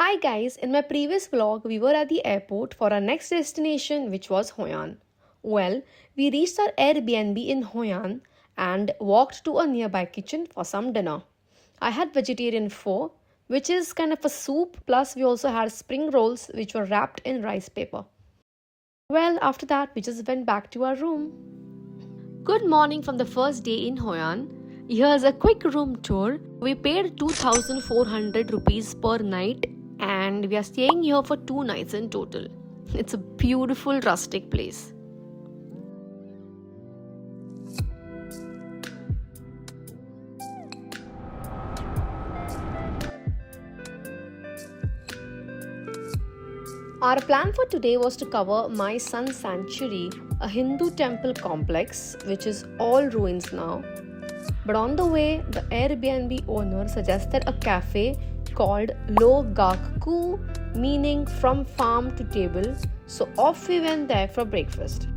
Hi guys, in my previous vlog, we were at the airport for our next destination, which was Hoi An. Well, we reached our Airbnb in Hoi An and walked to a nearby kitchen for some dinner. I had vegetarian pho, which is kind of a soup, plus we also had spring rolls, which were wrapped in rice paper. Well, after that, we just went back to our room. Good morning from the first day in Hoi An. Here's a quick room tour. We paid 2,400 rupees per night and we are staying here for 2 nights in total. It's a beautiful rustic place. Our plan for today was to cover MySon Sanctuary, a Hindu temple complex which is all ruins now. But on the way, the Airbnb owner suggested a cafe called Lo Gak Ku, meaning from farm to table. So off we went there for breakfast.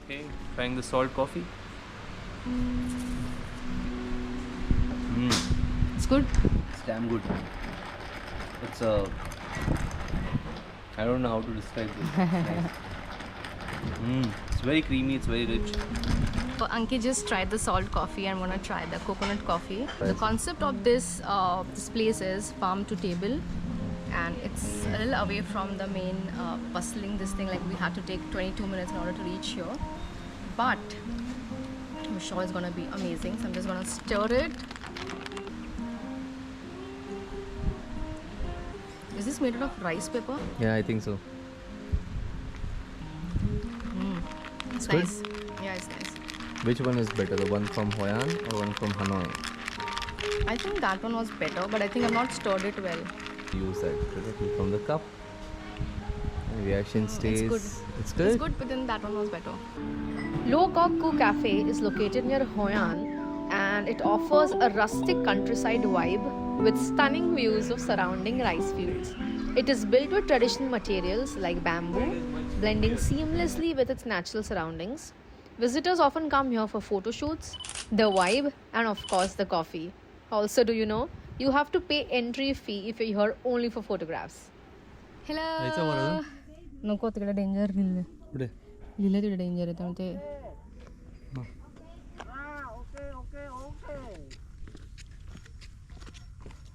Okay, trying the salt coffee. It's good. It's damn good. It's I don't know how to describe this. It's nice. It's very creamy, it's very rich. So Ankit just tried the salt coffee and wanna try the coconut coffee. The concept of this place is farm to table, and it's a little away from the main bustling this thing. Like we had to take 22 minutes in order to reach here, but I'm sure it's gonna be amazing. So I'm just gonna stir it. Is this made out of rice paper? Yeah, I think so. It's good? nice. Yeah, it's nice. Which one is better, the one from Hoi An or one from Hanoi? I think that one was better, but I think I've not stirred it well. Use that directly from the cup. And reaction stays. It's good. It's good? It's good, but then that one was better. Lo Gak Ku Cafe is located near Hoi An and it offers a rustic countryside vibe with stunning views of surrounding rice fields. It is built with traditional materials like bamboo, blending seamlessly with its natural surroundings. Visitors often come here for photo shoots, the vibe, and of course the coffee. Also, do you know, you have to pay entry fee if you're here only for photographs. Hello. नको तिकडे danger लिहिलं कुठे? लिहिलं तिकडे danger आहे त्यामुळे ते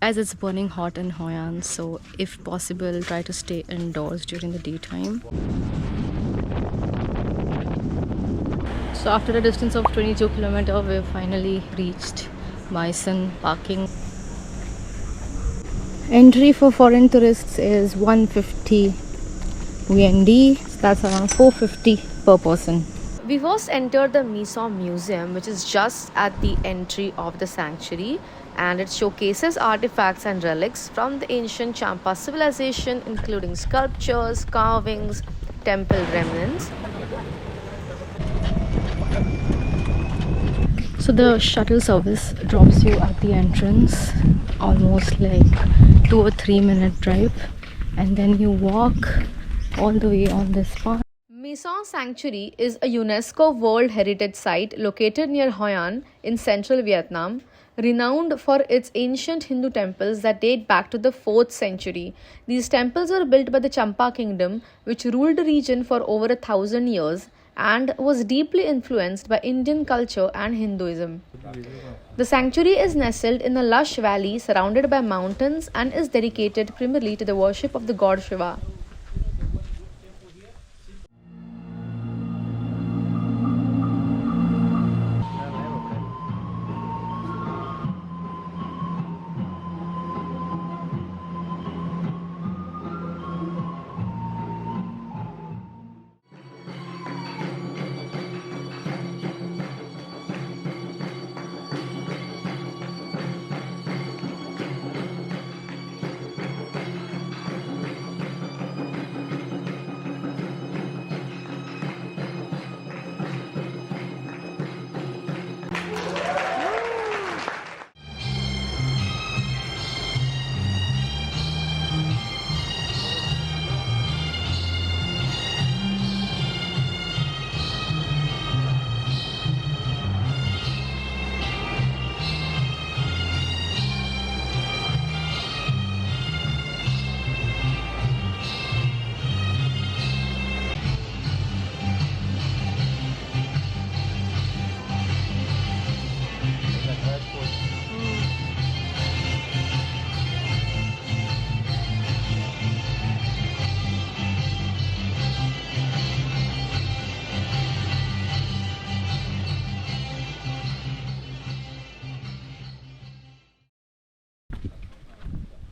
As it's burning hot in Hoi An, so if possible, try to stay indoors during the daytime. So after a distance of 22 kilometers, we've finally reached MySon parking. Entry for foreign tourists is 150 VND, so that's around 450 per person. We first entered the MySon Museum, which is just at the entry of the sanctuary, and it showcases artifacts and relics from the ancient Champa civilization, including sculptures, carvings, temple remnants. So the shuttle service drops you at the entrance, almost like 2 or 3 minute drive, and then you walk all the way on this path. MySon Sanctuary is a UNESCO World Heritage Site located near Hoi An in central Vietnam, renowned for its ancient Hindu temples that date back to the 4th century. These temples were built by the Champa kingdom, which ruled the region for over 1,000 years and was deeply influenced by Indian culture and Hinduism. The sanctuary is nestled in a lush valley surrounded by mountains and is dedicated primarily to the worship of the god Shiva.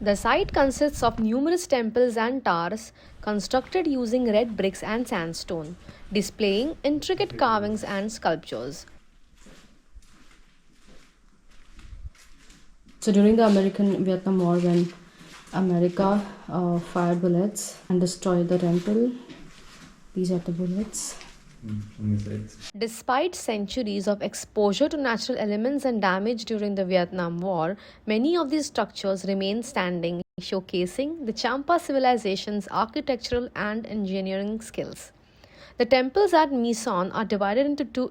The site consists of numerous temples and towers constructed using red bricks and sandstone, displaying intricate carvings and sculptures. So during the American-Vietnam War, when America fired bullets and destroyed the temple, these are the bullets. Despite centuries of exposure to natural elements and damage during the Vietnam War, many of these structures remain standing, showcasing the Champa civilization's architectural and engineering skills. The temples at MySon are divided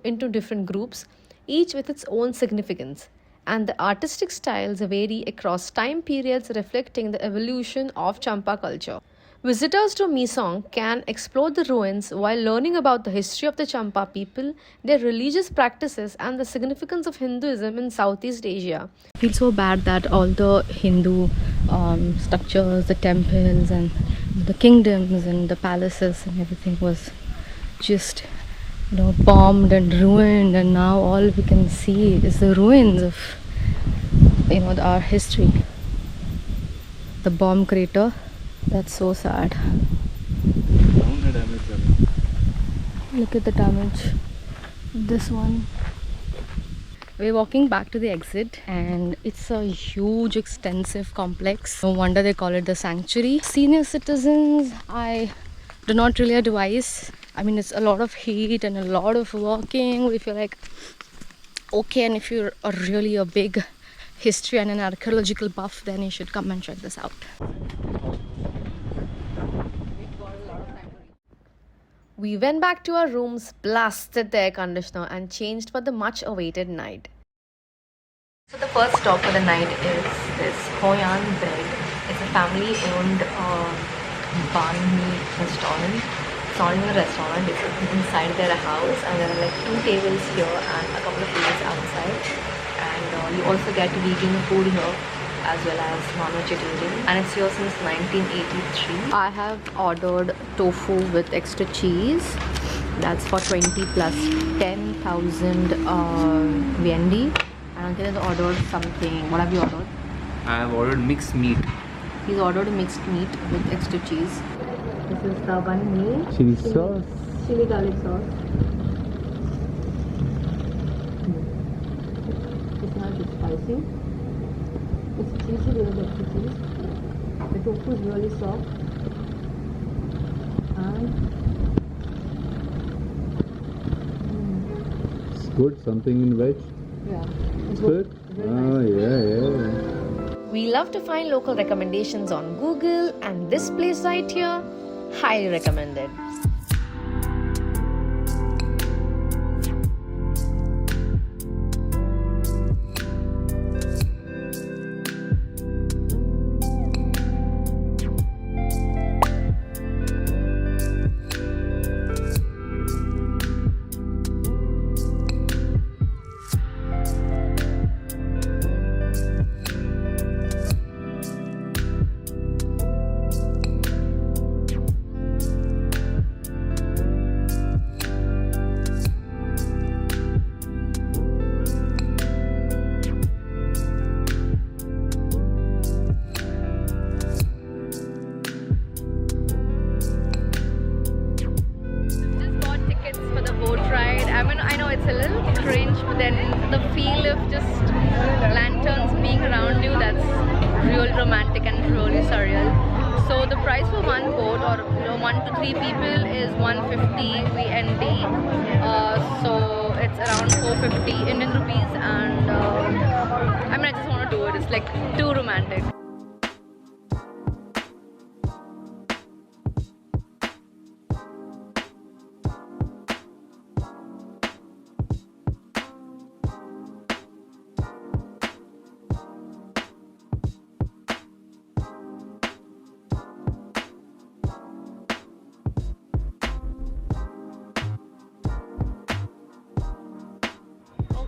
into different groups, each with its own significance, and the artistic styles vary across time periods, reflecting the evolution of Champa culture. Visitors to MySon can explore the ruins while learning about the history of the Champa people, their religious practices, and the significance of Hinduism in Southeast Asia. I feel so bad that all the Hindu structures, the temples and the kingdoms and the palaces and everything was just bombed and ruined, and now all we can see is the ruins of our history. The bomb crater, that's so sad. Look at the damage. This one. We're walking back to the exit, and it's a huge extensive complex. No wonder they call it the sanctuary. Senior citizens, I do not really advise. I mean, it's a lot of heat and a lot of walking. If you're like okay, and if you're really a big history and an archaeological buff, then you should come and check this out. We went back to our rooms, blasted the air conditioner, and changed for the much awaited night. So the first stop for the night is this Hoi An Bread. It's a family-owned banh mi restaurant. It's not even a restaurant, it's inside their house, and there are like 2 tables here and a couple of tables outside. And you also get vegan food here as well as non-vegetarian, and it's here since 1983. I have ordered tofu with extra cheese. That's for 20 plus 10,000 VND. And Ankit has ordered something. What have you ordered? I have ordered mixed meat. He's ordered mixed meat with extra cheese. This is the banh mi. Chili sauce. Chili garlic sauce. It's not just spicy. It's cheesy with the extra cheese. The tofu is really soft. And It's good, something in veg. yeah, It's good? Oh, yeah. we love to find local recommendations on Google, and this place right here, highly recommended. The feel of just lanterns being around you, that's real romantic and really surreal. So the price for one boat, or 1 to 3 people, is 150 VND. So it's around 450 Indian rupees, and I just want to do it. It's like too romantic.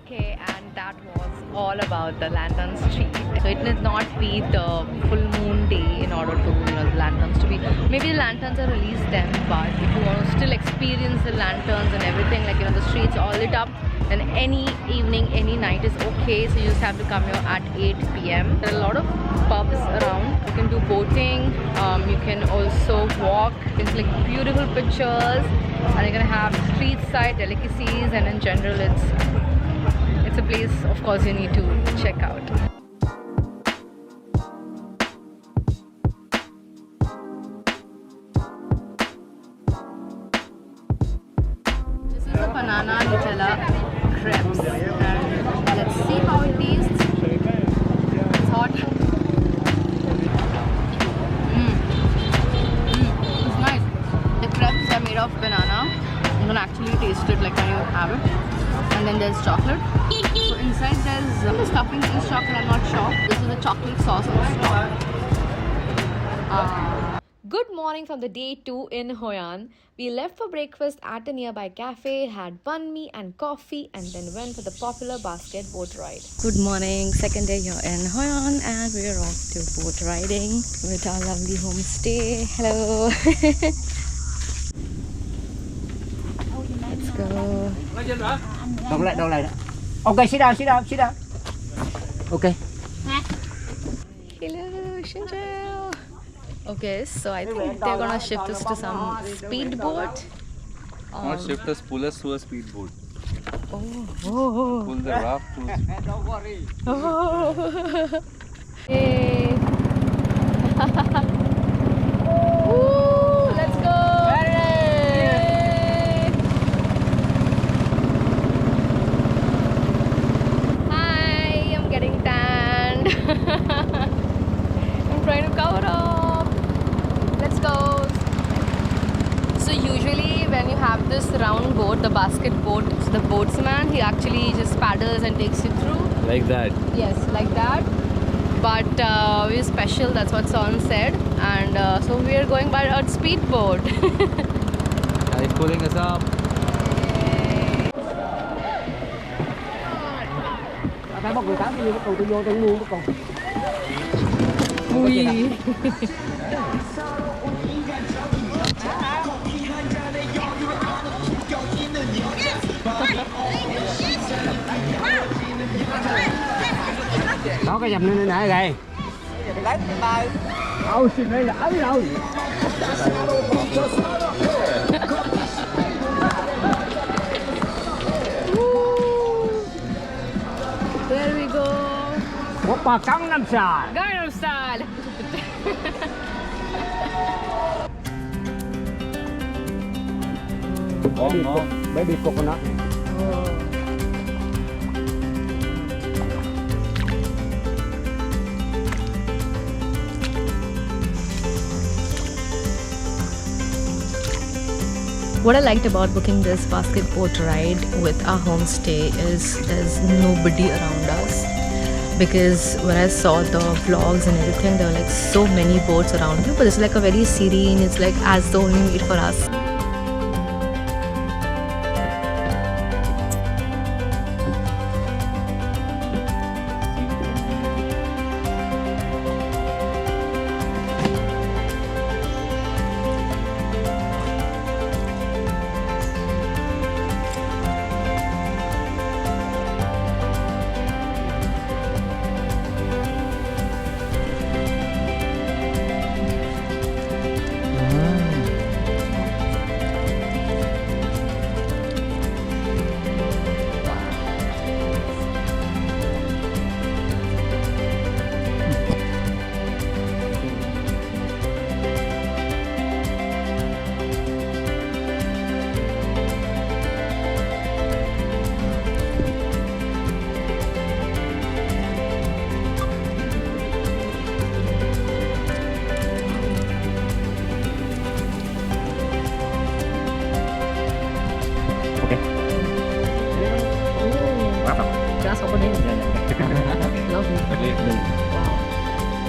Okay, and that was all about the lantern street. So it need not be the full moon day in order to, you know, the lanterns to be. Maybe the lanterns are released then, but if you want to still experience the lanterns and everything, like, you know, the streets all lit up, then any evening, any night is okay. So you just have to come here at 8 p.m. There are a lot of pubs around. You can do boating. You can also walk. You can click beautiful pictures, and you're gonna have street side delicacies. And in general, it's a place, of course, you need to check out. This is the banana Nutella crepes, and let's see how it tastes. It's hot. It's nice. The crepes are made of banana. You can actually taste it like when you have it. And then there's chocolate. So inside there's stuffing is chocolate, I'm not sure. This is the chocolate sauce on top. Good morning from the day 2 in Hoi An. We left for breakfast at a nearby cafe, had banh mi and coffee, and then went for the popular basket boat ride. Good morning, second day here in Hoi An, and we're off to boat riding with our lovely homestay. Hello. Let's go. Don't let. Okay, sit down. Okay. Hello, Shinjil. Okay, so I think they're gonna shift us to some speedboat. Not shift us, pull us to a speedboat. Oh. Pull the raft to a speedboat. Don't worry. Oh. Hey. Woo, let's go. Yay. Hi, I'm getting tanned. I'm trying to cover up. Let's go. So usually when you have this round boat, the basket boat, so the boatsman, he actually just paddles and takes you through. Like that. Yes, like that. But we're special, that's what Son said. And so we are going by a speedboat. He's pulling us up. Phải bắt người tám cái cầu tôi vô tôi luôn cái cầu. Ui. Đó cái dầm lên nè gầy. Đâu xin đây là ấy đâu. There we go. Oppa Gangnam Style. Gangnam Style. Baby coconut. What I liked about booking this basket boat ride with our homestay is there's nobody around us. Because when I saw the vlogs and everything, there were like so many boats around you, but it's like a very serene, it's like as the only meet for us.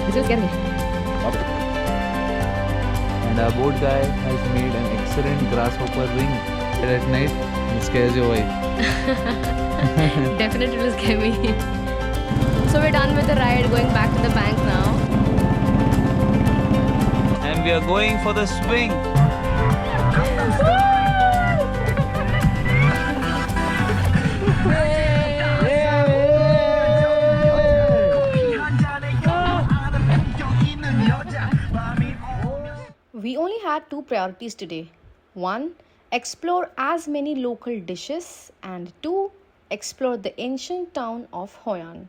This is scary. And our boat guy has made an excellent grasshopper ring. At night, it scares your wife. Definitely will scare me. So we're done with the ride, going back to the bank now. And we are going for the swing. We only had two priorities today. One, explore as many local dishes, and two, explore the ancient town of Hoi An.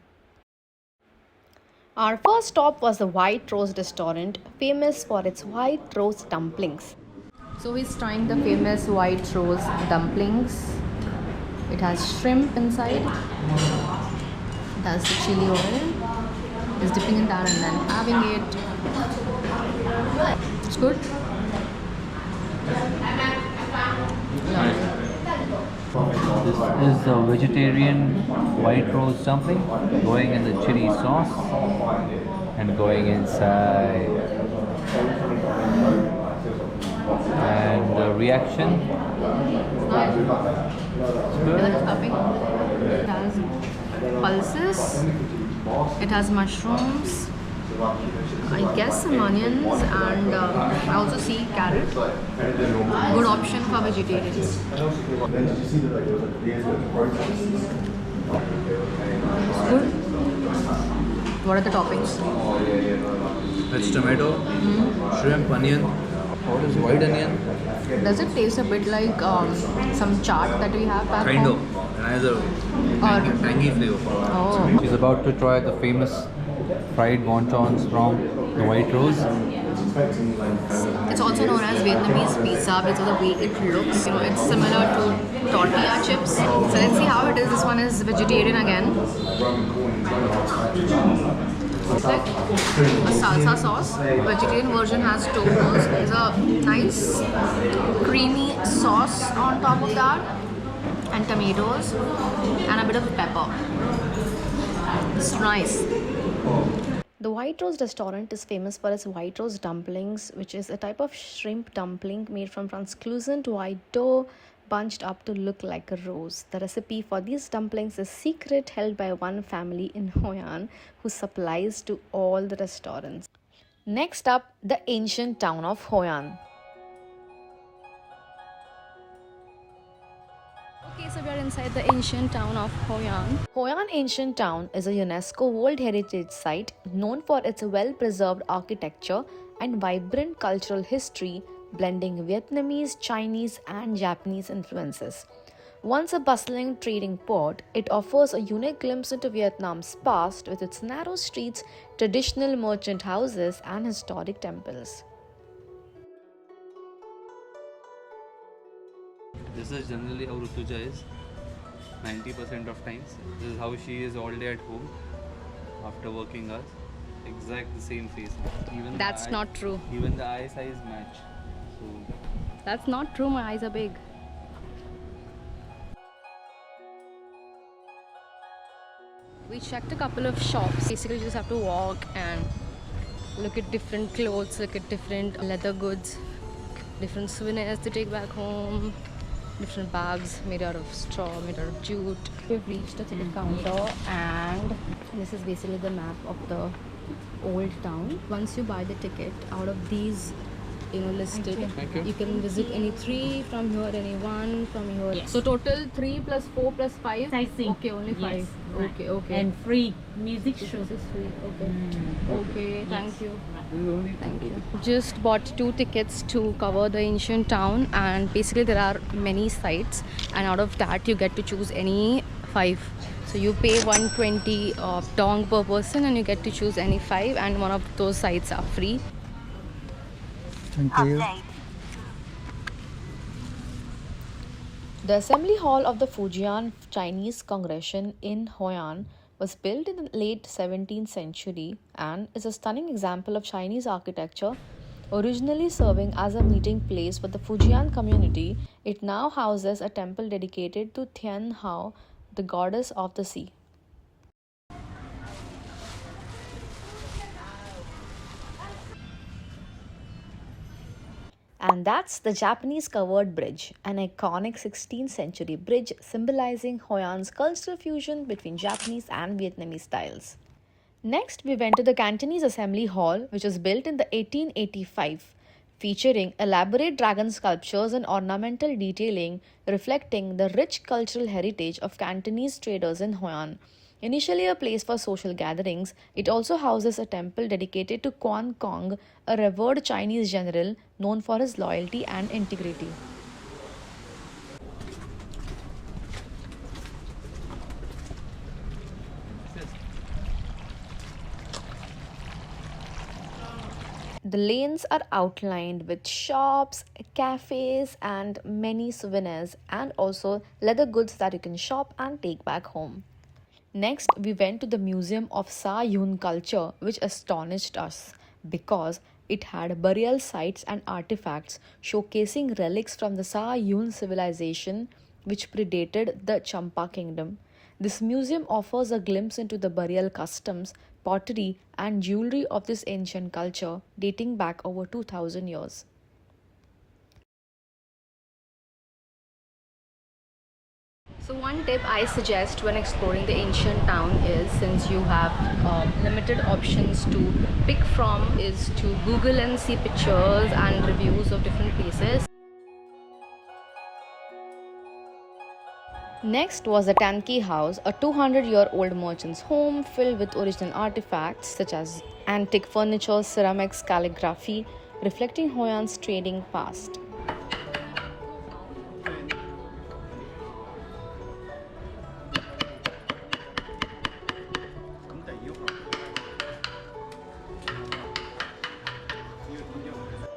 Our first stop was the White Rose restaurant, famous for its white rose dumplings. So he's trying the famous white rose dumplings. It has shrimp inside. It has the chili oil. He's dipping in that and then having it. It's good. This is a vegetarian white rose dumpling going in the chili sauce and going inside. And the reaction? Nice. Good. Stuffing. It has pulses. It has mushrooms. I guess some onions, and I also see carrot. Good option for vegetarians. Good. What are the toppings? It's tomato, shrimp, onion. What is white onion? Does it taste a bit like some chaat that we have back Kind home? of. And has a Or- tangy flavor. Oh. She's about to try the famous fried wontons from the White Rose. It's also known as Vietnamese pizza because of the way it looks. You know, it's similar to tortilla chips. So let's see how it is. This one is vegetarian again. It's like a salsa sauce. Vegetarian version has tomatoes. There's a nice creamy sauce on top of that, and tomatoes, and a bit of pepper. It's nice. The White Rose restaurant is famous for its white rose dumplings, which is a type of shrimp dumpling made from translucent white dough bunched up to look like a rose. The recipe for these dumplings is secret, held by one family in Hoi An who supplies to all the restaurants. Next up, the ancient town of Hoi An. Okay, so we are inside the ancient town of Hoi An. Hoi An Ancient Town is a UNESCO World Heritage Site known for its well-preserved architecture and vibrant cultural history, blending Vietnamese, Chinese, and Japanese influences. Once a bustling trading port, it offers a unique glimpse into Vietnam's past with its narrow streets, traditional merchant houses, and historic temples. This is generally how Rutuja is. 90% of times. This is how she is all day at home after working hours. Exact the same face. Even That's not true. Even the eye size match. So That's not true. My eyes are big. We checked a couple of shops. Basically, you just have to walk and look at different clothes, look at different leather goods, different souvenirs to take back home, different bags made out of straw, made out of jute. We've reached the ticket counter, and this is basically the map of the old town. Once you buy the ticket, out of these, listed, you can visit any 3 from here, any 1 from here. Yes. So total 3 plus 4 plus 5. Sightseeing. Okay, only 5. Yes, right. Okay. And free music show. This is free. Okay. Okay. Thank you. Right. Thank you. Just bought 2 tickets to cover the ancient town, and basically there are many sites, and out of that you get to choose any 5. So you pay 120 dong per person, and you get to choose any 5, and one of those sites are free. Thank you. The Assembly Hall of the Fujian Chinese Congregation in Hoi An was built in the late 17th century and is a stunning example of Chinese architecture. Originally serving as a meeting place for the Fujian community, it now houses a temple dedicated to Tian Hao, the goddess of the sea. And that's the Japanese covered bridge, an iconic 16th century bridge symbolizing Hoi An's cultural fusion between Japanese and Vietnamese styles. Next, we went to the Cantonese Assembly Hall, which was built in the 1885, featuring elaborate dragon sculptures and ornamental detailing reflecting the rich cultural heritage of Cantonese traders in Hoi An. Initially a place for social gatherings, it also houses a temple dedicated to Quan Kong, a revered Chinese general known for his loyalty and integrity. The lanes are outlined with shops, cafes, and many souvenirs, and also leather goods that you can shop and take back home. Next, we went to the Museum of Sa Yun culture, which astonished us because it had burial sites and artifacts showcasing relics from the Sa Yun civilization, which predated the Champa kingdom. This museum offers a glimpse into the burial customs, pottery, and jewelry of this ancient culture dating back over 2000 years. So one tip I suggest when exploring the ancient town is, since you have limited options to pick from, is to Google and see pictures and reviews of different places. Next was the Tanki House, a 200-year-old merchant's home filled with original artifacts such as antique furniture, ceramics, calligraphy, reflecting Hoi An's trading past.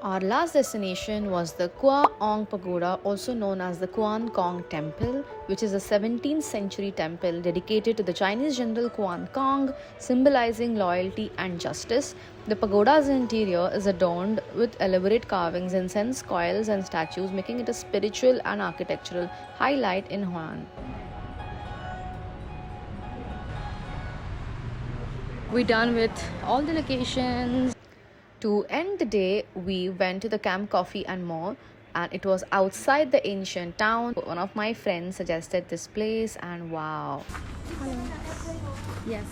Our last destination was the Kua Ong Pagoda, also known as the Kuan Kong Temple, which is a 17th century temple dedicated to the Chinese general Kuan Kong, symbolizing loyalty and justice. The pagoda's interior is adorned with elaborate carvings, incense coils, and statues, making it a spiritual and architectural highlight in Hoi An. We're done with all the locations. To end the day, we went to the Camp Coffee and More, and it was outside the ancient town. One of my friends suggested this place, and wow. Yes.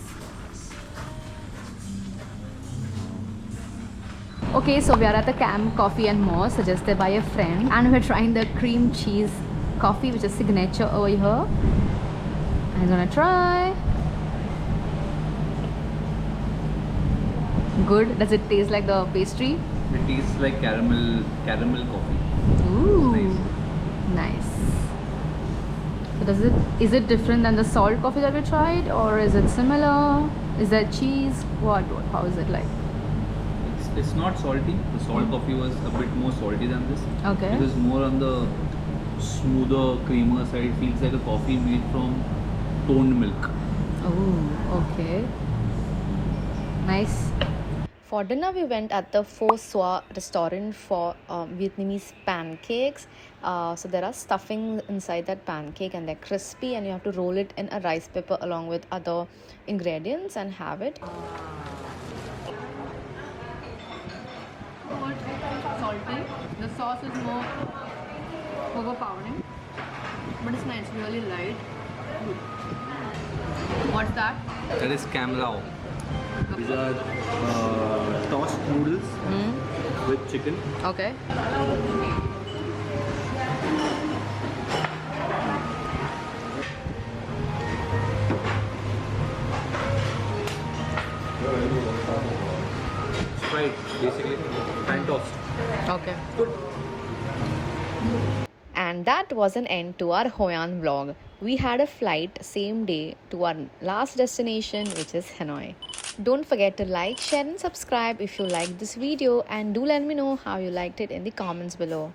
Okay, so we are at the Camp Coffee and More, suggested by a friend, and we're trying the cream cheese coffee, which is signature over here. I'm gonna try. Good. Does it taste like the pastry? It tastes like caramel coffee. Ooh, nice. So is it different than the salt coffee that we tried, or is it similar? Is there cheese? How is it like? It's not salty. The salt coffee was a bit more salty than this. Okay. It is more on the smoother, creamer side. It feels like a coffee made from toned milk. Oh, okay. Nice. For dinner, we went at the Pho Soa restaurant for Vietnamese pancakes. So there are stuffing inside that pancake, and they're crispy, and you have to roll it in a rice paper along with other ingredients and have it. Salty. The sauce is more overpowering, but it's nice, really light. What's that? That is cam lao. These are tossed noodles with chicken. Okay. Fried, basically, and tossed. Okay. And that was an end to our Hoi An vlog. We had a flight same day to our last destination, which is Hanoi. Don't forget to like, share and subscribe if you liked this video, and do let me know how you liked it in the comments below.